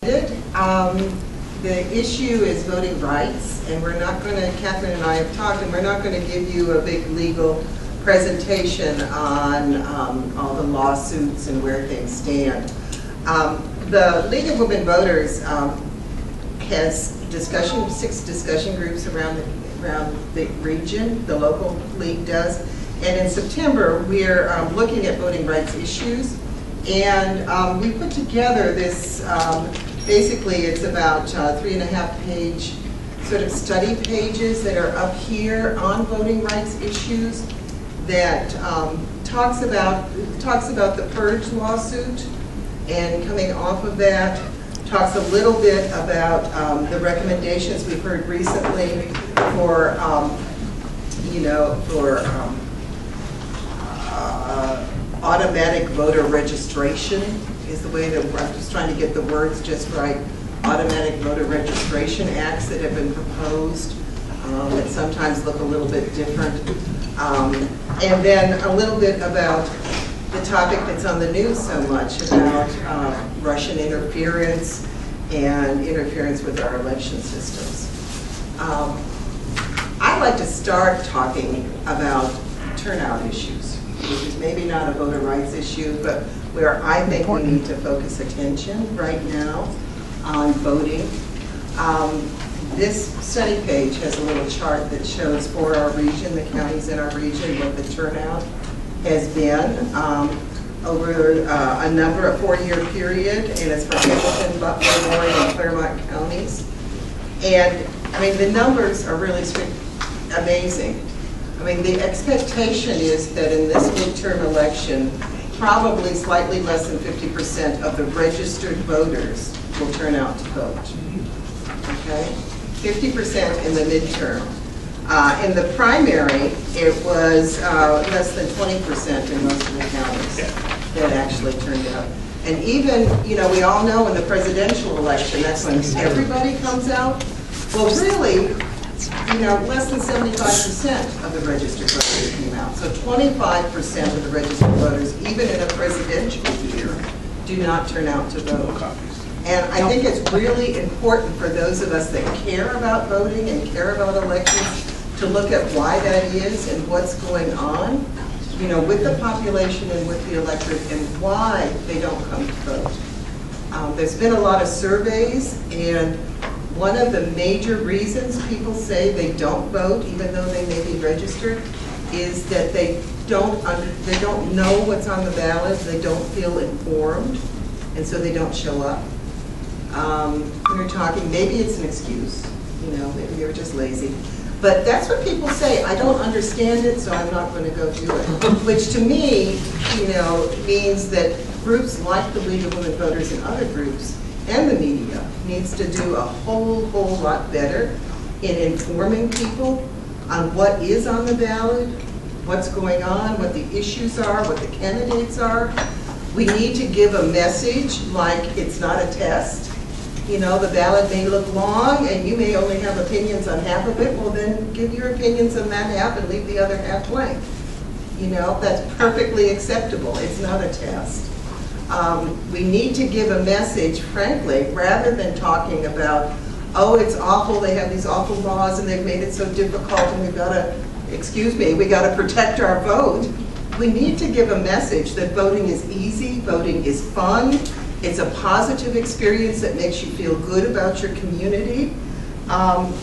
The issue is voting rights, and we're not going to, Catherine and I have talked, and we're not going to give you a big legal presentation on all the lawsuits and where things stand. The League of Women Voters has six discussion groups around the region, the local league does, and in September we're looking at voting rights issues, and we put together this, basically it's about 3.5-page sort of study pages that are up here on voting rights issues that talks about the Purge lawsuit, and coming off of that talks a little bit about the recommendations we've heard recently for automatic voter registration is the way that I'm just trying to get the words just right. Automatic voter registration acts that have been proposed that sometimes look a little bit different. And then a little bit about the topic that's on the news so much about Russian interference and interference with our election systems. I'd like to start talking about turnout issues, which is maybe not a voter rights issue, but where I think we need to focus attention right now on voting. This study page has a little chart that shows for our region, the counties in our region, what the turnout has been over a number of 4-year period, and it's for Hamilton, Butler, Warren, and Claremont counties. And I mean, the numbers are really amazing. I mean, the expectation is that in this midterm election, probably slightly less than 50% of the registered voters will turn out to vote. Okay, 50% in the midterm. In the primary, it was less than 20% in most of the counties that actually turned out. And even, you know, we all know in the presidential election, that's when everybody comes out. Well, really, you know, less than 75% of the registered voters came out. So 25% of the registered voters, even in a presidential year, do not turn out to vote. And I think it's really important for those of us that care about voting and care about elections to look at why that is and what's going on, you know, with the population and with the electorate, and why they don't come to vote. There's been a lot of surveys, and one of the major reasons people say they don't vote, even though they may be registered, is that they don't know what's on the ballot, they don't feel informed, and so they don't show up. We're talking, maybe it's an excuse, you know, maybe you're just lazy. But that's what people say. I don't understand it, so I'm not going to go do it. Which to me, you know, means that groups like the League of Women Voters and other groups and the media needs to do a whole lot better in informing people on what is on the ballot, what's going on, what the issues are, what the candidates are. We need to give a message like it's not a test. You know, the ballot may look long and you may only have opinions on half of it. Well, then give your opinions on that half and leave the other half blank. You know, that's perfectly acceptable. It's not a test. We need to give a message, frankly, rather than talking about, oh, it's awful, they have these awful laws and they've made it so difficult and we've got to, excuse me, we got to protect our vote. We need to give a message that voting is easy, voting is fun, it's a positive experience that makes you feel good about your community. And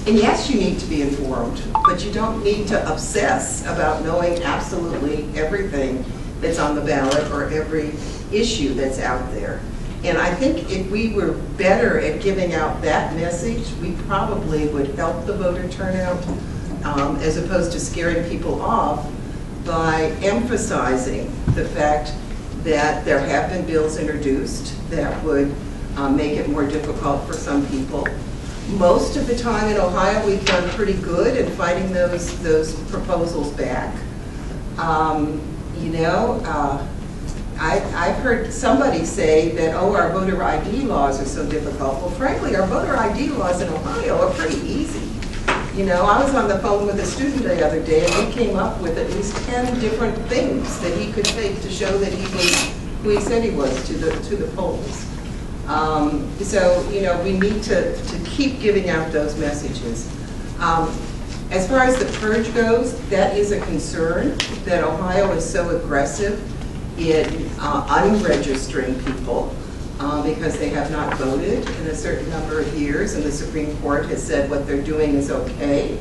yes, you need to be informed, but you don't need to obsess about knowing absolutely everything that's on the ballot or every issue that's out there. And I think if we were better at giving out that message, we probably would help the voter turnout as opposed to scaring people off by emphasizing the fact that there have been bills introduced that would make it more difficult for some people. Most of the time in Ohio, we've done pretty good at fighting those proposals back. You know, I've heard somebody say that, oh, our voter ID laws are so difficult. Well, frankly, our voter ID laws in Ohio are pretty easy. You know, I was on the phone with a student the other day, and he came up with at least 10 different things that he could take to show that he was who he said he was to the polls. So, we need to keep giving out those messages. As far as the purge goes, that is a concern that Ohio is so aggressive in unregistering people because they have not voted in a certain number of years, and the Supreme Court has said what they're doing is okay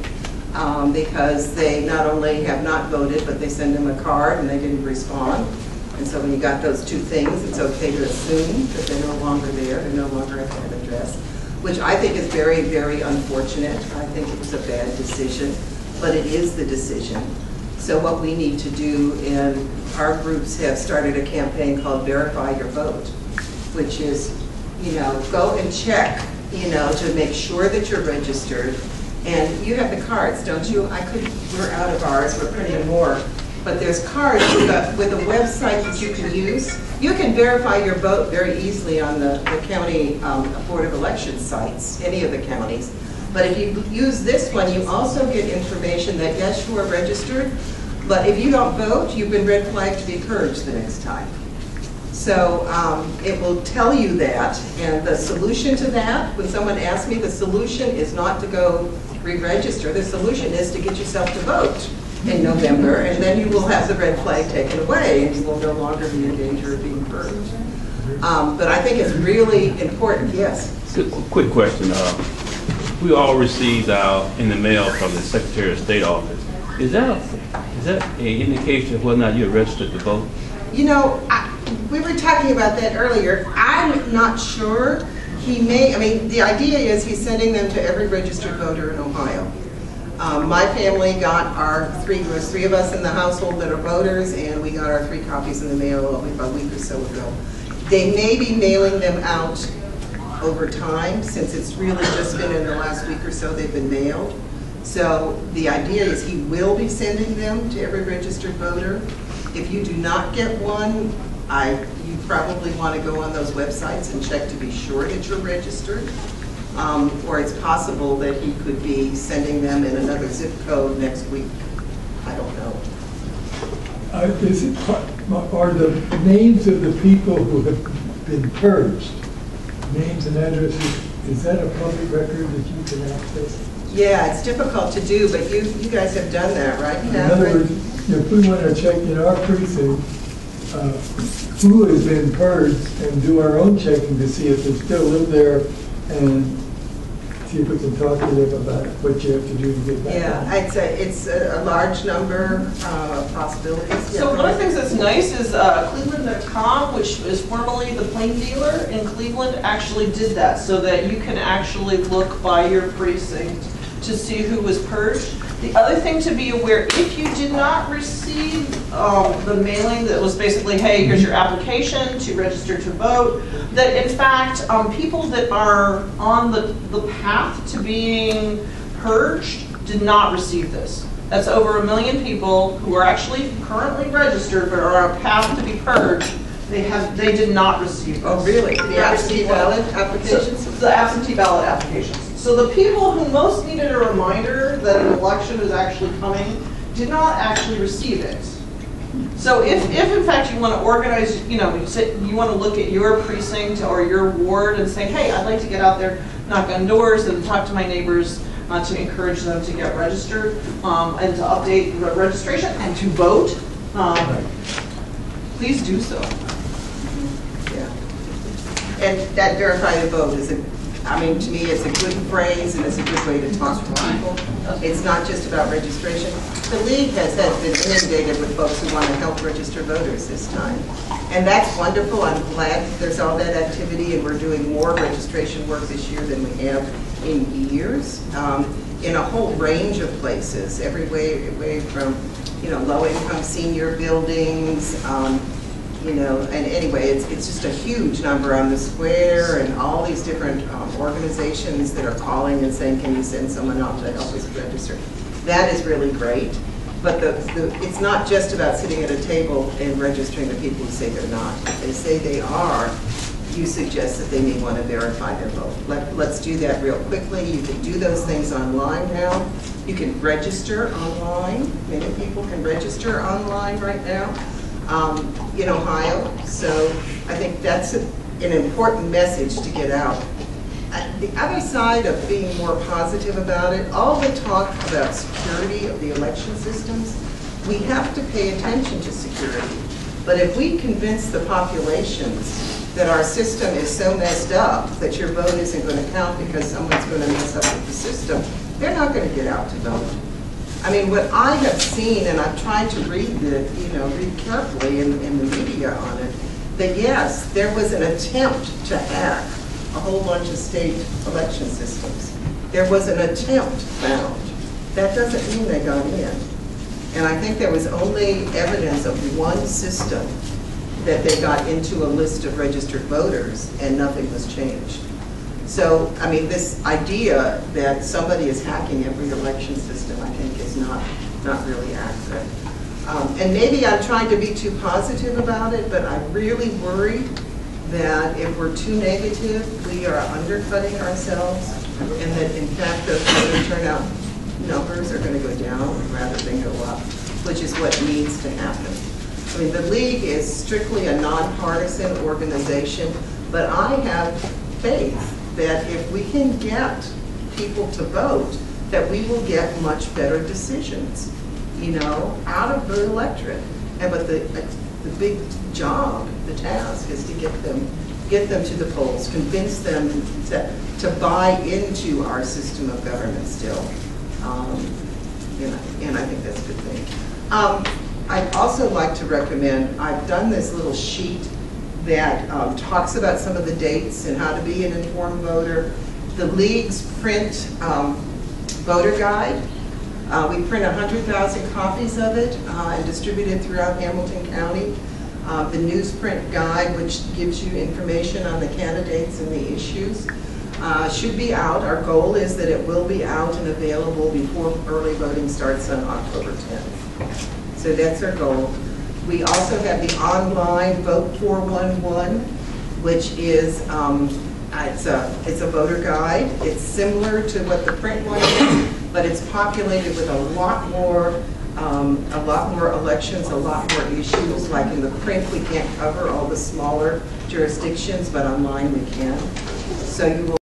because they not only have not voted, but they send them a card and they didn't respond. And so when you got those two things, it's okay to assume that they're no longer there, they're no longer at that address, which I think is very, very unfortunate. I think it was a bad decision, but it is the decision. So what we need to do, and our groups have started a campaign called Verify Your Vote, which is, go and check, to make sure that you're registered. And you have the cards, don't you? We're out of ours, we're printing more. But there's cards with a website that you can use. You can verify your vote very easily on the county Board of Elections sites, any of the counties. But if you use this one, you also get information that, yes, you are registered, but if you don't vote, you've been red flagged to be purged the next time. So it will tell you that. And the solution to that, when someone asks me, the solution is not to go re-register. The solution is to get yourself to vote in November, and then you will have the red flag taken away, and you will no longer be in danger of being purged. But I think it's really important. Yes? Quick question. We all received in the mail from the Secretary of State office. Is that an indication of whether or not you're registered to vote? We were talking about that earlier. I'm not sure. The idea is he's sending them to every registered voter in Ohio. My family got there was three of us in the household that are voters, and we got our 3 copies in the mail about a week or so ago. They may be mailing them out over time, since it's really just been in the last week or so they've been mailed. So the idea is he will be sending them to every registered voter. If you do not get one, you probably want to go on those websites and check to be sure that you're registered. Or it's possible that he could be sending them in another zip code next week. I don't know. Are the names of the people who have been purged, names and addresses, is that a public record that you can access? Yeah, it's difficult to do, but you guys have done that, right? In other words, if we want to check in our precinct who has been purged and do our own checking to see if they still live there, and see if we can talk to them about what you have to do to get back. Yeah, it's a large number of possibilities. So one of the things that's nice is Cleveland.com, which is formerly the Plain Dealer in Cleveland, actually did that, so that you can actually look by your precinct to see who was purged. The other thing to be aware, if you did not receive the mailing that was basically, hey, here's your application to register to vote, that in fact, people that are on the path to being purged did not receive this. That's over 1 million people who are actually currently registered but are on a path to be purged. They did not receive this. Oh, really? The absentee ballot applications? So, the absentee ballot applications. So the people who most needed a reminder that an election is actually coming did not actually receive it. So if in fact you want to organize, you want to look at your precinct or your ward and say, hey, I'd like to get out there, knock on doors and talk to my neighbors to encourage them to get registered and to update the registration and to vote, please do so. Yeah. And that verify the vote is to me, it's a good phrase and it's a good way to talk to people. It's not just about registration. The league has been inundated with folks who want to help register voters this time. And that's wonderful. I'm glad there's all that activity, and we're doing more registration work this year than we have in years, in a whole range of places, away from, low-income senior buildings, and anyway, it's just a huge number on the square, and all these different organizations that are calling and saying, can you send someone out to help us register? That is really great, but it's not just about sitting at a table and registering the people who say they're not. If they say they are, you suggest that they may want to verify their vote. Let's do that real quickly. You can do those things online now. You can register online. Many people can register online right now. In Ohio, so I think that's an important message to get out. The other side of being more positive about it, all the talk about security of the election systems, we have to pay attention to security. But if we convince the populations that our system is so messed up that your vote isn't going to count because someone's going to mess up with the system, they're not going to get out to vote. I mean, what I have seen, and I've tried to read read carefully in the media on it, that yes, there was an attempt to hack a whole bunch of state election systems. There was an attempt found. That doesn't mean they got in. And I think there was only evidence of one system that they got into a list of registered voters and nothing was changed. So, I mean, this idea that somebody is hacking every election system, I think is not really accurate. And maybe I'm trying to be too positive about it, but I really worry that if we're too negative, we are undercutting ourselves, and that in fact those voter turnout numbers are going to go down rather than go up, which is what needs to happen. I mean, the League is strictly a nonpartisan organization, but I have faith that if we can get people to vote, that we will get much better decisions, out of the electorate. But the big job, the task, is to get them to the polls, convince them to buy into our system of government still. And I think that's a good thing. I'd also like to recommend, I've done this little sheet that talks about some of the dates and how to be an informed voter. The League's print voter guide. We print 100,000 copies of it and distribute it throughout Hamilton County. The newsprint guide, which gives you information on the candidates and the issues, should be out. Our goal is that it will be out and available before early voting starts on October 10th. So that's our goal. We also have the online Vote 411, which is it's a voter guide. It's similar to what the print one is, but it's populated with a lot more elections, a lot more issues. Like in the print, we can't cover all the smaller jurisdictions, but online we can. So you will